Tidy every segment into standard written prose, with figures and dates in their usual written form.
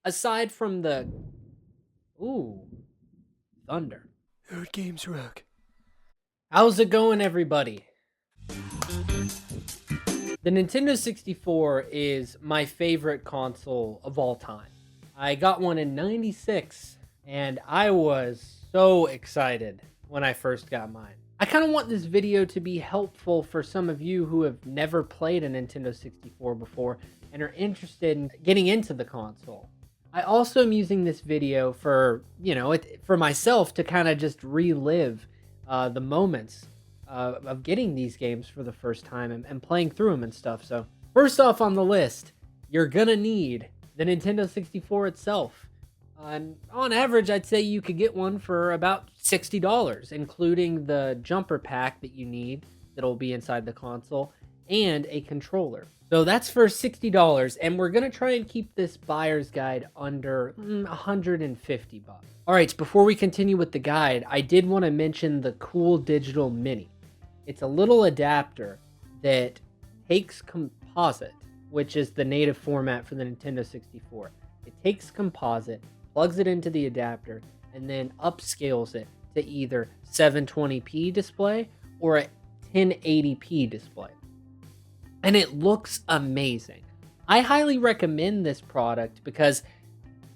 aside from the ooh, thunder. Nerd Games Rock. How's it going, everybody? The Nintendo 64 is my favorite console of all time. I got one in 96 and I was so excited when I first got mine. I kind of want this video to be helpful for some of you who have never played a Nintendo 64 before and are interested in getting into the console. I also am using this video for, for myself to kind of just relive the moments of getting these games for the first time and playing through them and stuff. So first off on the list, you're gonna need the Nintendo 64 itself. And on average, I'd say you could get one for about $60, including the jumper pack that you need that'll be inside the console and a controller. So that's for $60, and we're gonna try and keep this buyer's guide under 150 bucks. All right, before we continue with the guide, I did want to mention the Cool Digital Mini. It's a little adapter that takes composite, which is the native format for the Nintendo 64. It takes composite, plugs it into the adapter, and then upscales it to either 720p display or a 1080p display. And it looks amazing. I highly recommend this product because,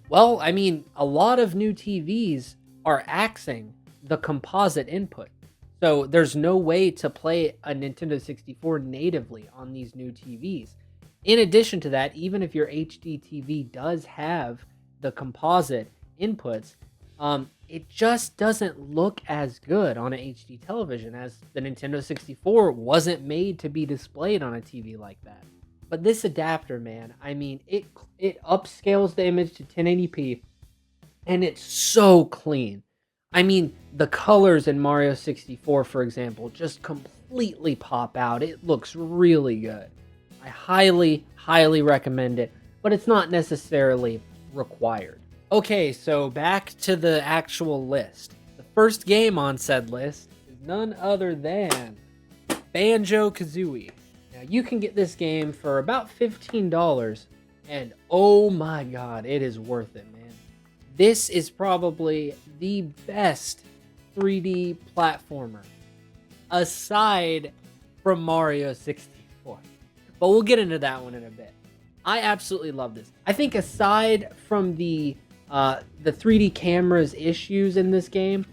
well, I mean, a lot of new TVs are axing the composite input. So there's no way to play a Nintendo 64 natively on these new TVs. In addition to that, even if your HD TV does have the composite inputs, it just doesn't look as good on an HD television, as the Nintendo 64 wasn't made to be displayed on a TV like that. But this adapter, man, I mean, it upscales the image to 1080p, and it's so clean. I mean, the colors in Mario 64, for example, just completely pop out. It looks really good. I highly recommend it, but it's not necessarily required. Okay, so back to the actual list. The first game on said list is none other than Banjo Kazooie. Now, you can get this game for about $15, and oh my god, it is worth it, man. This is probably the best 3D platformer aside from Mario 64. But we'll get into that one in a bit. I absolutely love this. I think aside from the 3D camera's issues in this game,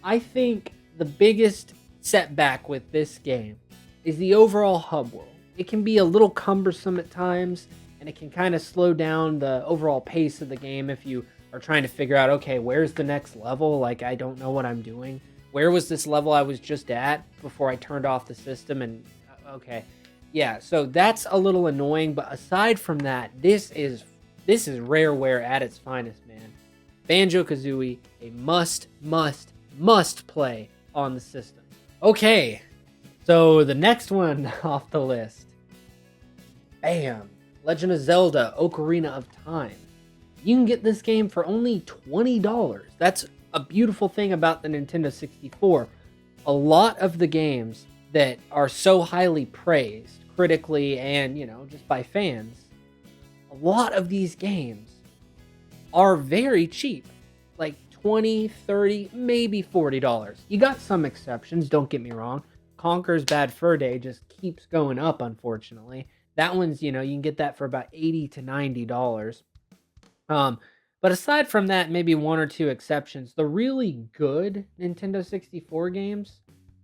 I think the biggest setback with this game is the overall hub world. It can be a little cumbersome at times, and it can kind of slow down the overall pace of the game if you are trying to figure out, okay, where's the next level? Like, I don't know what I'm doing. Where was this level I was just at before I turned off the system? And okay, yeah, so that's a little annoying. But aside from that, this is rareware at its finest, man. Banjo Kazooie, a must play on the system. Okay, so the next one off the list, bam, Legend of Zelda: Ocarina of Time. You can get this game for only $20. That's a beautiful thing about the Nintendo 64. A lot of the games that are so highly praised critically and, just by fans, a lot of these games are very cheap. Like 20, 30, maybe $40. You got some exceptions, don't get me wrong. Conker's Bad Fur Day just keeps going up, unfortunately. That one's, you can get that for about $80 to $90. But aside from that, maybe one or two exceptions, the really good Nintendo 64 games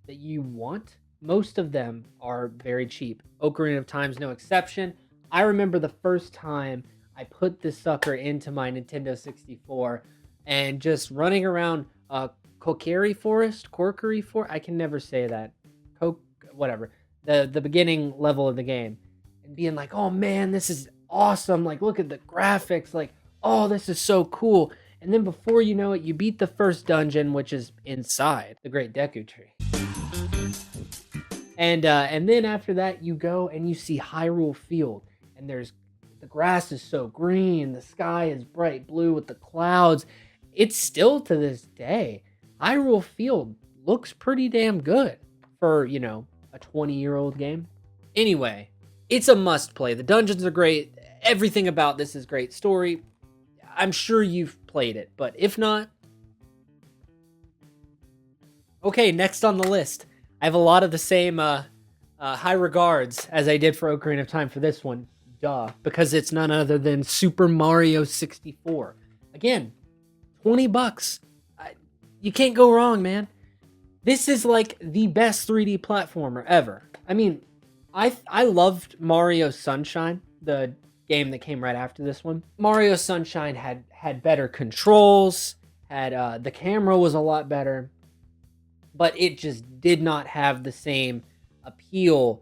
that you want, most of them are very cheap. Ocarina of Time's no exception. I remember the first time I put this sucker into my Nintendo 64 and just running around Kokiri Forest, I can never say that. Whatever. The beginning level of the game. And being like, oh man, this is awesome. Like, look at the graphics. Like, oh, this is so cool. And then before you know it, you beat the first dungeon, which is inside the Great Deku Tree. And then after that, you go and you see Hyrule Field. And the grass is so green. The sky is bright blue with the clouds. It's still to this day, Hyrule Field looks pretty damn good for, a 20-year-old game. Anyway, it's a must play. The dungeons are great. Everything about this is great. Story, I'm sure you've played it, but if not... Okay, next on the list. I have a lot of the same high regards as I did for Ocarina of Time for this one. Duh. Because it's none other than Super Mario 64. Again, $20. You can't go wrong, man. This is like the best 3D platformer ever. I mean, I loved Mario Sunshine, the game that came right after this one. Mario Sunshine had better controls, had the camera was a lot better, but it just did not have the same appeal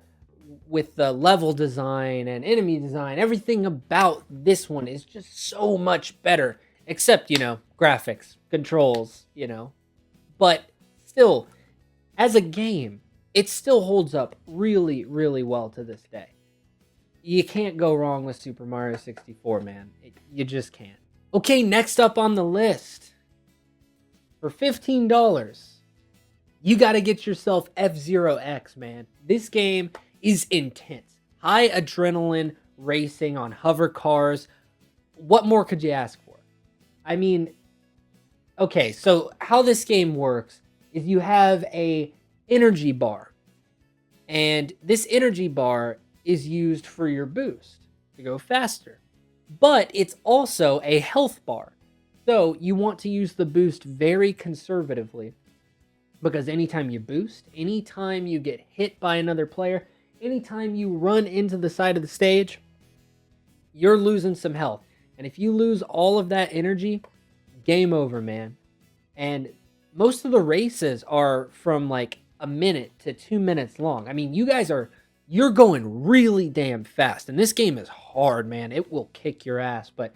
with the level design and enemy design. Everything about this one is just so much better, except, graphics, controls, but still, as a game, it still holds up really, really well to this day. You can't go wrong with Super Mario 64, man. You just can't. Okay, next up on the list. For $15, you got to get yourself F-Zero X, man. This game is intense. High adrenaline racing on hover cars. What more could you ask for? I mean, okay, so how this game works is you have a energy bar. And this energy bar is used for your boost to go faster. But it's also a health bar. So you want to use the boost very conservatively. Because anytime you boost, anytime you get hit by another player, anytime you run into the side of the stage, you're losing some health. And if you lose all of that energy, game over, man. And most of the races are from like a minute to 2 minutes long. I mean, you're going really damn fast. And this game is hard, man. It will kick your ass, but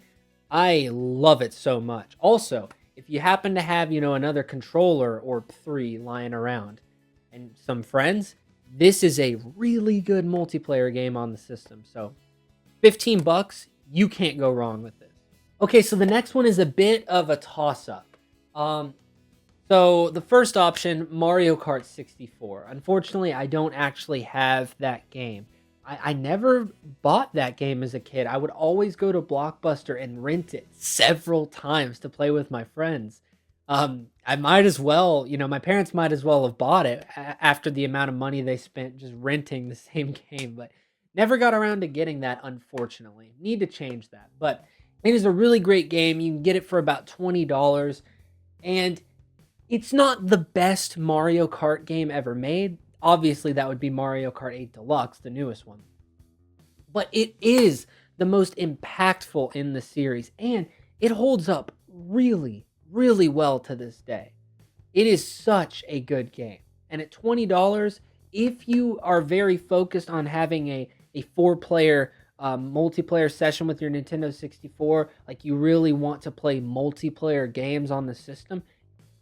I love it so much. Also, if you happen to have, another controller or 3 lying around and some friends, this is a really good multiplayer game on the system. So $15, you can't go wrong with this. Okay, so the next one is a bit of a toss-up. So the first option, Mario Kart 64. Unfortunately, I don't actually have that game. I never bought that game as a kid. I would always go to Blockbuster and rent it several times to play with my friends. I might as well, my parents might as well have bought it after the amount of money they spent just renting the same game, but never got around to getting that, unfortunately. Need to change that. But it is a really great game. You can get it for about $20, and it's not the best Mario Kart game ever made. Obviously, that would be Mario Kart 8 Deluxe, the newest one. But it is the most impactful in the series, and it holds up really, really well to this day. It is such a good game. And at $20, if you are very focused on having a 4-player multiplayer session with your Nintendo 64, like you really want to play multiplayer games on the system,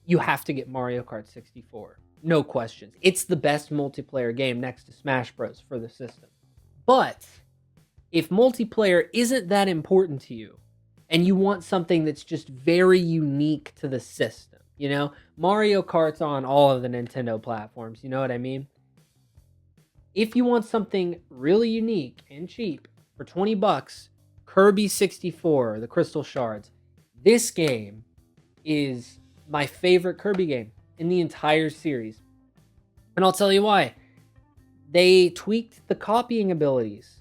you have to get Mario Kart 64. No questions. It's the best multiplayer game next to Smash Bros. For the system. But if multiplayer isn't that important to you, and you want something that's just very unique to the system, Mario Kart's on all of the Nintendo platforms, you know what I mean? If you want something really unique and cheap for $20, Kirby 64, the Crystal Shards, this game is my favorite Kirby game in the entire series. And I'll tell you why. They tweaked the copying abilities.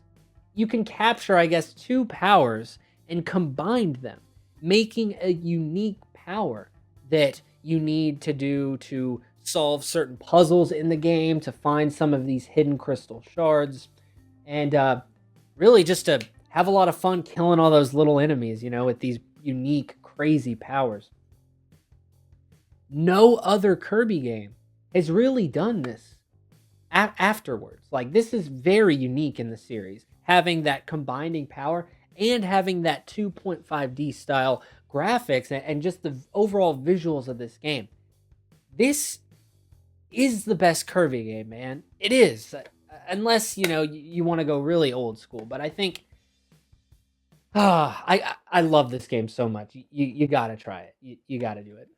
You can capture, I guess, 2 powers and combined them, making a unique power that you need to do to solve certain puzzles in the game, to find some of these hidden crystal shards, and really just to have a lot of fun killing all those little enemies, with these unique, crazy powers. No other Kirby game has really done this afterwards. Like, this is very unique in the series, having that combining power and having that 2.5D style graphics and just the overall visuals of this game. This is the best Kirby game, man. It is. Unless, you want to go really old school. But I think... I love this game so much. You got to try it. You got to do it.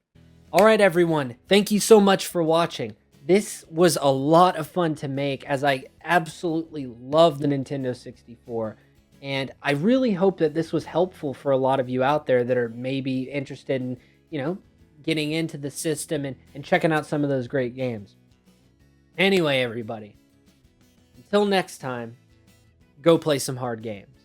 All right, everyone. Thank you so much for watching. This was a lot of fun to make, as I absolutely love the Nintendo 64. And I really hope that this was helpful for a lot of you out there that are maybe interested in, getting into the system and checking out some of those great games. Anyway, everybody, until next time, go play some hard games.